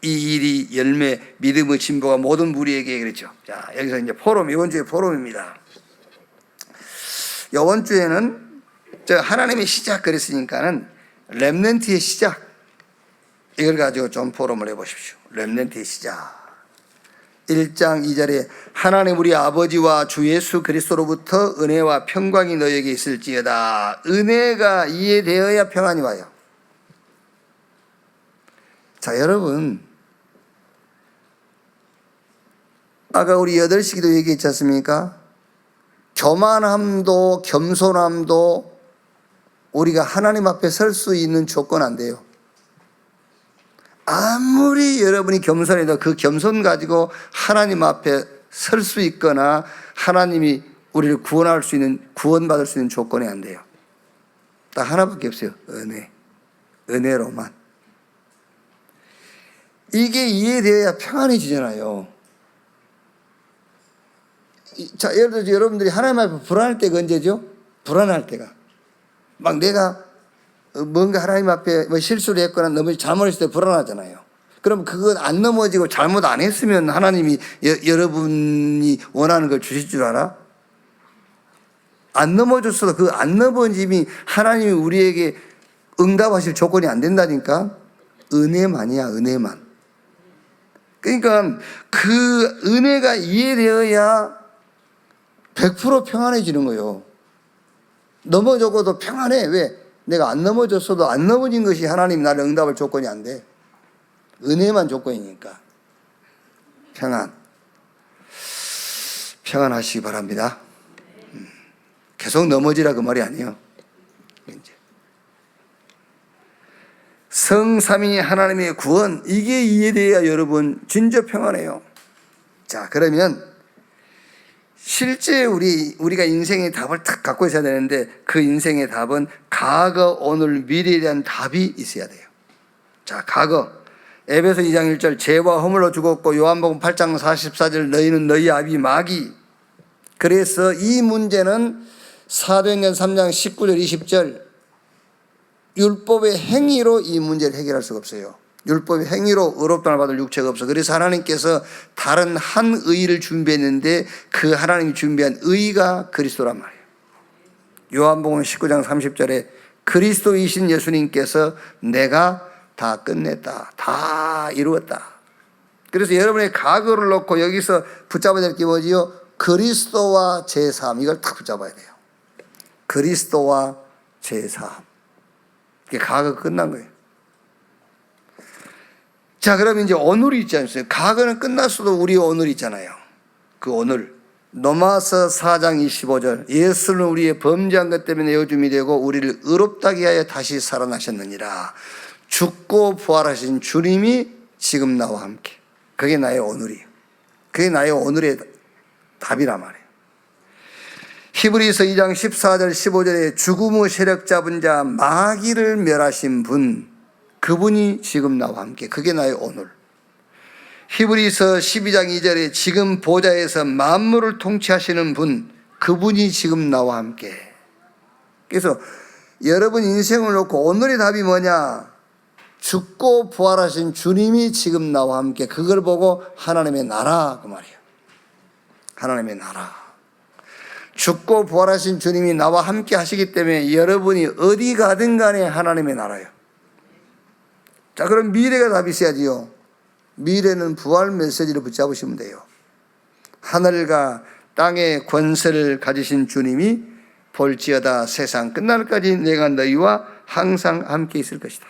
이 일이 열매 믿음의 진보가 모든 무리에게 그랬죠. 자, 여기서 이제 포럼, 이번 주에 포럼입니다. 이번 주에는 저 하나님의 시작 그랬으니까는 렘넌트의 시작 이걸 가지고 좀 포럼을 해보십시오. 렘넌트의 시작. 1장 2절에 하나님 우리 아버지와 주 예수 그리스도로부터 은혜와 평강이 너에게 있을지어다. 은혜가 이해되어야 평안이 와요. 자, 여러분 아까 우리 8시기도 얘기했지 않습니까? 교만함도 겸손함도 우리가 하나님 앞에 설 수 있는 조건 안 돼요. 아무리 여러분이 겸손해도 그 겸손 가지고 하나님 앞에 설 수 있거나 하나님이 우리를 구원받을 수 있는 조건이 안 돼요. 딱 하나밖에 없어요. 은혜. 은혜로만. 이게 이해되어야 평안해지잖아요. 자, 예를 들어서 여러분들이 하나님 앞에 불안할 때가 언제죠? 불안할 때가. 막 내가 뭔가 하나님 앞에 뭐 실수를 했거나 너무 잘못했을 때 불안하잖아요. 그럼 그건 안 넘어지고 잘못 안 했으면 하나님이 여러분이 원하는 걸 주실 줄 알아? 안 넘어졌어도 그 안 넘어짐이 하나님이 우리에게 응답하실 조건이 안 된다니까. 은혜만이야, 은혜만. 그러니까 그 은혜가 이해되어야 100% 평안해지는 거예요. 넘어져도 평안해. 왜? 내가 안 넘어졌어도 안 넘어진 것이 하나님 나를 응답할 조건이 안 돼. 은혜만 조건이니까. 평안하시기 바랍니다. 계속 넘어지라 그 말이 아니에요. 이제. 성삼위 하나님의 구원, 이게 이해돼야 여러분 진짜 평안해요. 자, 그러면 실제 우리가 인생의 답을 딱 갖고 있어야 되는데 그 인생의 답은 과거, 오늘, 미래에 대한 답이 있어야 돼요. 자, 과거. 에베소 2장 1절 죄와 허물로 죽었고 요한복음 8장 44절 너희는 너희 아비 마귀. 그래서 이 문제는 사도행전 3장 19절 20절 율법의 행위로 이 문제를 해결할 수가 없어요. 율법의 행위로 의롭다함을 받을 육체가 없어. 그래서 하나님께서 다른 한 의를 준비했는데 그 하나님이 준비한 의가 그리스도란 말이에요. 요한복음 19장 30절에 그리스도이신 예수님께서 내가 다 끝냈다. 다 이루었다. 그래서 여러분의 과거를 놓고 여기서 붙잡아야 될 게 뭐지요? 그리스도와 제3. 이걸 딱 붙잡아야 돼요. 그리스도와 제3. 이게 과거 끝난 거예요. 자, 그럼 이제 오늘이 있지 않습니까? 과거는 끝났어도 우리 오늘이 있잖아요. 그 오늘. 로마서 4장 25절 예수는 우리의 범죄한 것 때문에 내어줌이 되고 우리를 의롭다게 하여 다시 살아나셨느니라. 죽고 부활하신 주님이 지금 나와 함께. 그게 나의 오늘이에요. 그게 나의 오늘의 답이란 말이에요. 히브리서 2장 14절 15절에 죽음의 세력 잡은 자 마귀를 멸하신 분, 그분이 지금 나와 함께. 그게 나의 오늘. 히브리서 12장 2절에 지금 보좌에서 만물을 통치하시는 분, 그분이 지금 나와 함께. 그래서 여러분 인생을 놓고 오늘의 답이 뭐냐? 죽고 부활하신 주님이 지금 나와 함께. 그걸 보고 하나님의 나라, 그 말이에요. 하나님의 나라. 죽고 부활하신 주님이 나와 함께 하시기 때문에 여러분이 어디 가든 간에 하나님의 나라예요. 자, 그럼 미래가 답이 있어야지요. 미래는 부활 메시지를 붙잡으시면 돼요. 하늘과 땅의 권세를 가지신 주님이 볼지어다 세상 끝날까지 내가 너희와 항상 함께 있을 것이다.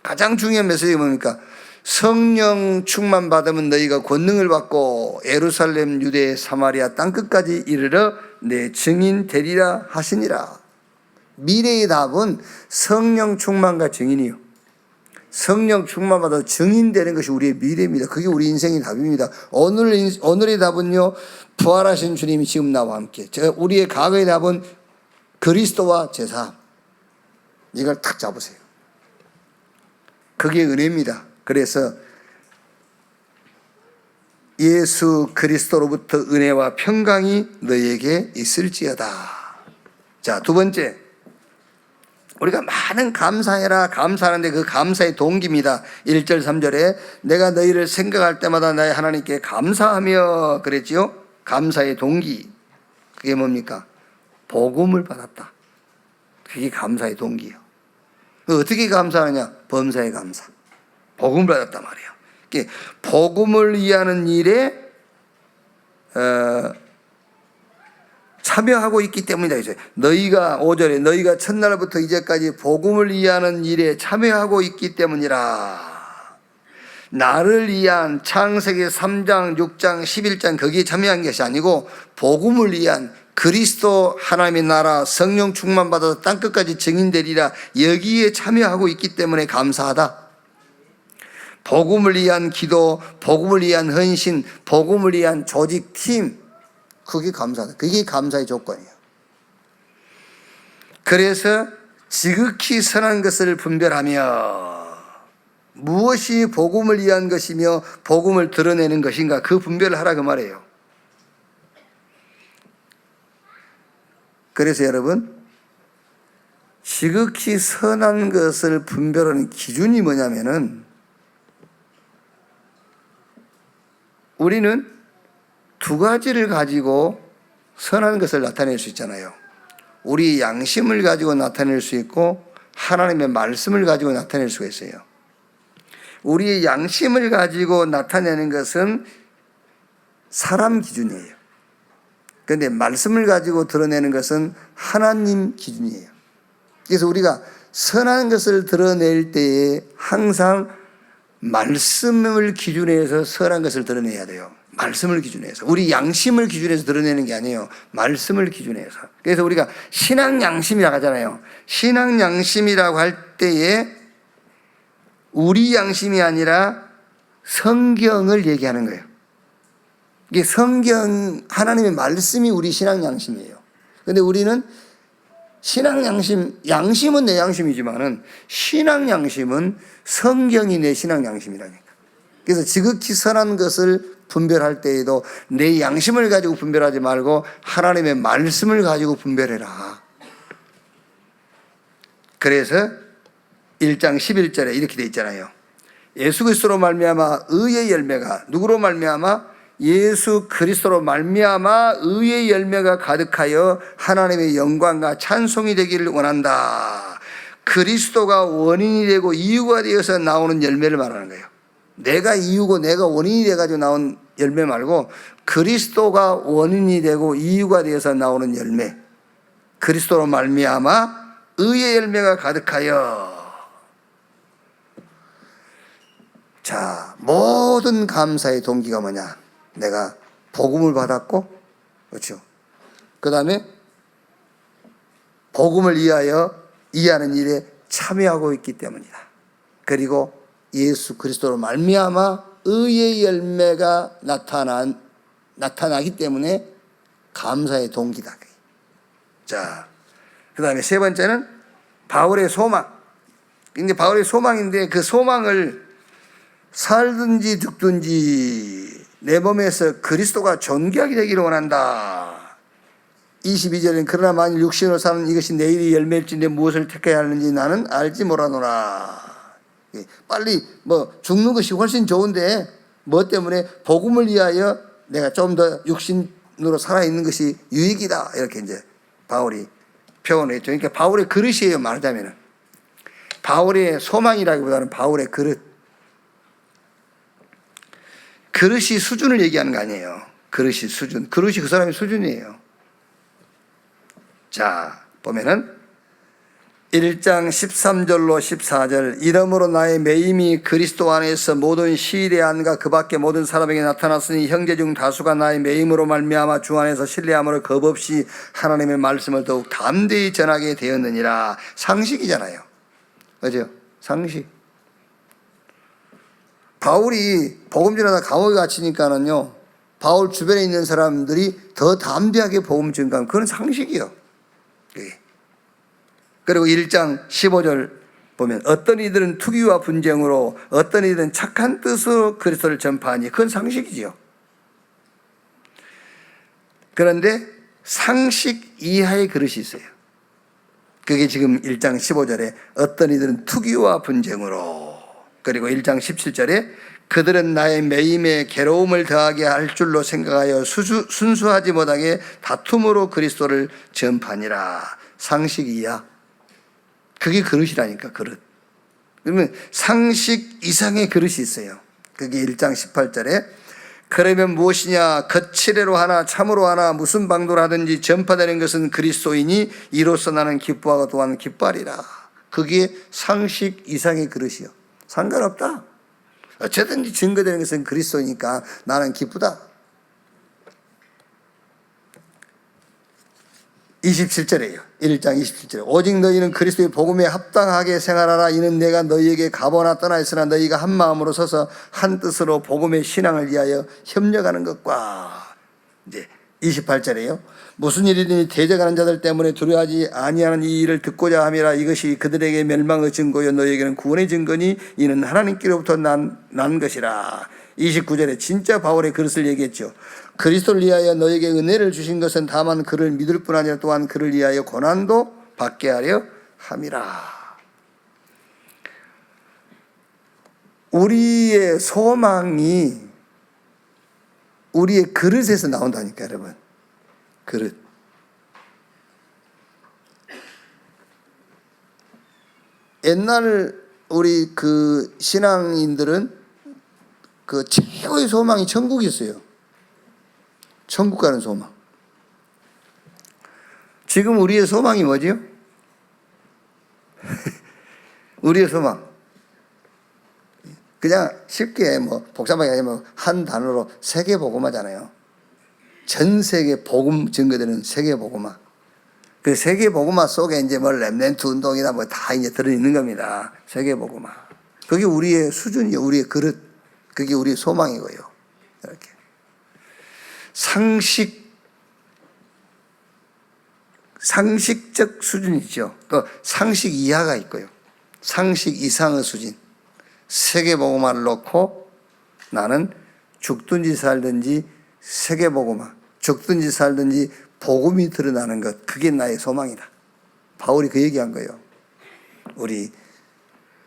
가장 중요한 메시지가 뭡니까? 성령 충만 받으면 너희가 권능을 받고 예루살렘, 유대, 사마리아 땅끝까지 이르러 내 증인 되리라 하시니라. 미래의 답은 성령 충만과 증인이요. 성령 충만 받아 증인되는 것이 우리의 미래입니다. 그게 우리 인생의 답입니다. 오늘의 답은요, 부활하신 주님이 지금 나와 함께. 우리의 과거의 답은 그리스도와 제사. 이걸 탁 잡으세요. 그게 은혜입니다. 그래서 예수 그리스도로부터 은혜와 평강이 너희에게 있을지어다. 자, 두 번째, 우리가 많은 감사해라, 감사하는데 그 감사의 동기입니다. 1절 3절에 내가 너희를 생각할 때마다 나의 하나님께 감사하며 그랬지요. 감사의 동기, 그게 뭡니까? 복음을 받았다. 그게 감사의 동기예요. 어떻게 감사하느냐? 범사의 감사. 복음을 받았단 말이에요. 복음을 이해하는 일에 참여하고 있기 때문이다. 너희가 5절에 너희가 첫날부터 이제까지 복음을 이해하는 일에 참여하고 있기 때문이라. 나를 위한 창세기 3장, 6장, 11장 거기에 참여한 것이 아니고 복음을 위한 그리스도 하나님의 나라 성령 충만 받아서 땅끝까지 증인되리라. 여기에 참여하고 있기 때문에 감사하다. 복음을 위한 기도, 복음을 위한 헌신, 복음을 위한 조직, 팀, 그게 감사다. 그게 감사의 조건이에요. 그래서 지극히 선한 것을 분별하며 무엇이 복음을 위한 것이며 복음을 드러내는 것인가, 그 분별을 하라 그 말이에요. 그래서 여러분, 지극히 선한 것을 분별하는 기준이 뭐냐면은, 우리는 두 가지를 가지고 선한 것을 나타낼 수 있잖아요. 우리 양심을 가지고 나타낼 수 있고 하나님의 말씀을 가지고 나타낼 수가 있어요. 우리의 양심을 가지고 나타내는 것은 사람 기준이에요. 그런데 말씀을 가지고 드러내는 것은 하나님 기준이에요. 그래서 우리가 선한 것을 드러낼 때에 항상 말씀을 기준해서 선한 것을 드러내야 돼요. 말씀을 기준해서. 우리 양심을 기준해서 드러내는 게 아니에요. 말씀을 기준해서. 그래서 우리가 신앙 양심이라고 하잖아요. 신앙 양심이라고 할 때에 우리 양심이 아니라 성경을 얘기하는 거예요. 이게 성경, 하나님의 말씀이 우리 신앙 양심이에요. 그런데 우리는 신앙 양심, 양심은 내 양심이지만은 신앙 양심은 성경이 내 신앙 양심이라니까. 그래서 지극히 선한 것을 분별할 때에도 내 양심을 가지고 분별하지 말고 하나님의 말씀을 가지고 분별해라. 그래서 1장 11절에 이렇게 돼 있잖아요. 예수 그리스도로 말미암아 의의 열매가, 누구로 말미암아? 예수 그리스도로 말미암아 의의 열매가 가득하여 하나님의 영광과 찬송이 되기를 원한다. 그리스도가 원인이 되고 이유가 되어서 나오는 열매를 말하는 거예요. 내가 이유고 내가 원인이 돼가지고 나온 열매 말고 그리스도가 원인이 되고 이유가 되어서 나오는 열매. 그리스도로 말미암아 의의 열매가 가득하여. 자, 모든 감사의 동기가 뭐냐? 내가 복음을 받았고, 그렇죠? 그 다음에 복음을 이해하는 일에 참여하고 있기 때문이다. 그리고 예수 그리스도로 말미암아 의의 열매가 나타나기 때문에 감사의 동기다. 자, 그 다음에 세 번째는 바울의 소망. 이제 바울의 소망인데 그 소망을 살든지 죽든지 내 몸에서 그리스도가 존귀하게 되기를 원한다. 22절은 그러나 만일 육신으로 사는 이것이 내일이 열매일지 내 무엇을 택해야 하는지 나는 알지 못하노라. 빨리 죽는 것이 훨씬 좋은데 뭐 때문에 복음을 위하여 내가 좀 더 육신으로 살아있는 것이 유익이다. 이렇게 이제 바울이 표현을 했죠. 그러니까 바울의 그릇이에요. 말하자면 바울의 소망이라기보다는 바울의 그릇. 그릇이 수준을 얘기하는 거 아니에요. 그릇이 수준. 그릇이 그 사람의 수준이에요. 자, 보면은 1장 13절로 14절. 이러므로 나의 매임이 그리스도 안에서 모든 시일의 안과 그 밖에 모든 사람에게 나타났으니 형제 중 다수가 나의 매임으로 말미암아 주 안에서 신뢰함으로 겁없이 하나님의 말씀을 더욱 담대히 전하게 되었느니라. 상식이잖아요. 그죠? 상식. 바울이 복음 전하다 감옥에 갇히니까는요, 바울 주변에 있는 사람들이 더 담대하게 복음 전가하면 그건 상식이요. 그리고 1장 15절 보면 어떤 이들은 투기와 분쟁으로 어떤 이들은 착한 뜻으로 그리스도를 전파하니 그건 상식이지요. 그런데 상식 이하의 그릇이 있어요. 그게 지금 1장 15절에 어떤 이들은 투기와 분쟁으로, 그리고 1장 17절에 그들은 나의 매임에 괴로움을 더하게 할 줄로 생각하여 순수하지 못하게 다툼으로 그리스도를 전파하니라. 상식 이하. 그게 그릇이라니까, 그릇. 그러면 상식 이상의 그릇이 있어요. 그게 1장 18절에 그러면 무엇이냐? 거칠애로 하나 참으로 하나 무슨 방도로 하든지 전파되는 것은 그리스도이니 이로써 나는 기뻐하고 또한 기뻐하리라. 그게 상식 이상의 그릇이요. 상관없다. 어쨌든지 증거되는 것은 그리스도니까 나는 기쁘다. 27절이에요. 1장 27절. 오직 너희는 그리스도의 복음에 합당하게 생활하라. 이는 내가 너희에게 가보나 떠나 있으나 너희가 한 마음으로 서서 한 뜻으로 복음의 신앙을 위하여 협력하는 것과, 이제 28절이에요. 무슨 일이든지 대적하는 자들 때문에 두려워하지 아니하는 이 일을 듣고자 함이라. 이것이 그들에게 멸망의 증거요 너희에게는 구원의 증거니 이는 하나님께로부터 난 것이라. 29절에 진짜 바울의 그릇을 얘기했죠. 그리스도를 위하여 너에게 은혜를 주신 것은 다만 그를 믿을 뿐 아니라 또한 그를 위하여 고난도 받게 하려 함이라. 우리의 소망이 우리의 그릇에서 나온다니까, 여러분. 그릇. 옛날 우리 그 신앙인들은 그 최고의 소망이 천국이었어요. 천국 가는 소망. 지금 우리의 소망이 뭐지요? 우리의 소망. 그냥 쉽게 뭐 복잡하게 하면 한 단어로 세계복음화잖아요. 전 세계 복음 증거되는 세계복음화. 그 세계복음화 속에 이제 뭐 렘넌트 운동이나 뭐 다 이제 들어있는 겁니다. 세계복음화. 그게 우리의 수준이에요. 우리의 그릇. 그게 우리의 소망이고요. 이렇게. 상식적 수준이죠. 또 상식 이하가 있고요. 상식 이상의 수준. 세계복음화를 놓고 나는 죽든지 살든지 세계복음화, 죽든지 살든지 복음이 드러나는 것, 그게 나의 소망이다. 바울이 그 얘기한 거예요. 우리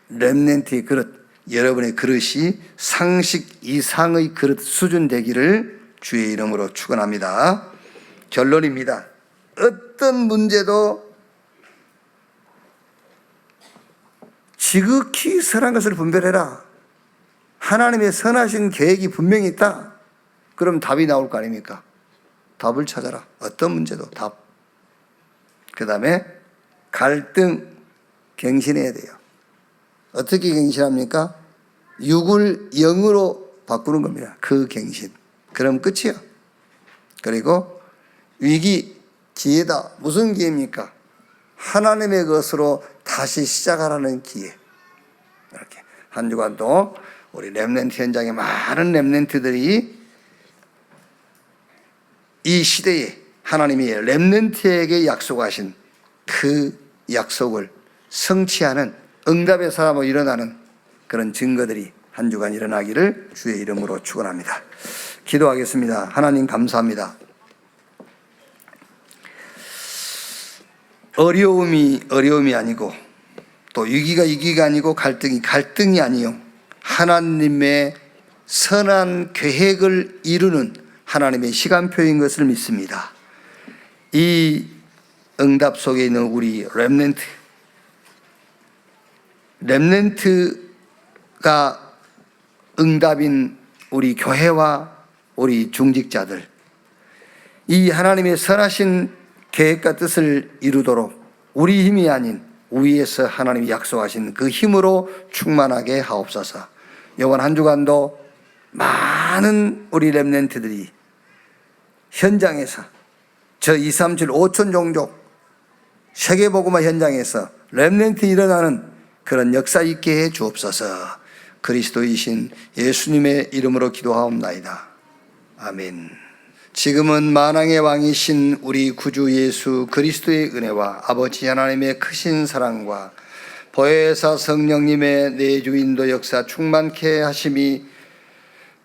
렘넌트의 그릇, 여러분의 그릇이 상식 이상의 그릇 수준 되기를 주의 이름으로 축원합니다. 결론입니다. 어떤 문제도 지극히 선한 것을 분별해라. 하나님의 선하신 계획이 분명히 있다. 그럼 답이 나올 거 아닙니까? 답을 찾아라. 어떤 문제도 답. 그 다음에 갈등, 갱신해야 돼요. 어떻게 갱신합니까? 육을 영으로 바꾸는 겁니다. 그 갱신. 그럼 끝이에요. 그리고 위기, 기회다. 무슨 기회입니까? 하나님의 것으로 다시 시작하라는 기회. 이렇게 한 주간도 우리 렘넌트 현장에 많은 렘넌트들이 이 시대에 하나님이 렘넌트에게 약속하신 그 약속을 성취하는 응답의 사람으로 일어나는 그런 증거들이 한 주간 일어나기를 주의 이름으로 축원합니다. 기도하겠습니다. 하나님 감사합니다. 어려움이 아니고 또 위기가 아니고 갈등이 아니요 하나님의 선한 계획을 이루는 하나님의 시간표인 것을 믿습니다. 이 응답 속에 있는 우리 렘넌트가 응답인 우리 교회와 우리 중직자들, 이 하나님의 선하신 계획과 뜻을 이루도록 우리 힘이 아닌 위에서 하나님이 약속하신 그 힘으로 충만하게 하옵소서. 이번 한 주간도 많은 우리 렘넌트들이 현장에서 저 237 5천 종족 세계복음화 현장에서 렘넌트 일어나는 그런 역사 있게 해 주옵소서. 그리스도이신 예수님의 이름으로 기도하옵나이다. 아멘. 지금은 만왕의 왕이신 우리 구주 예수 그리스도의 은혜와 아버지 하나님의 크신 사랑과 보혜사 성령님의 내주 인도 역사 충만케 하심이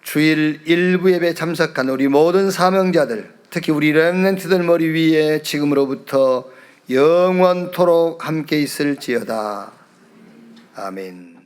주일 일부 예배 참석한 우리 모든 사명자들, 특히 우리 렘넌트들 머리 위에 지금으로부터 영원토록 함께 있을지어다. 아멘.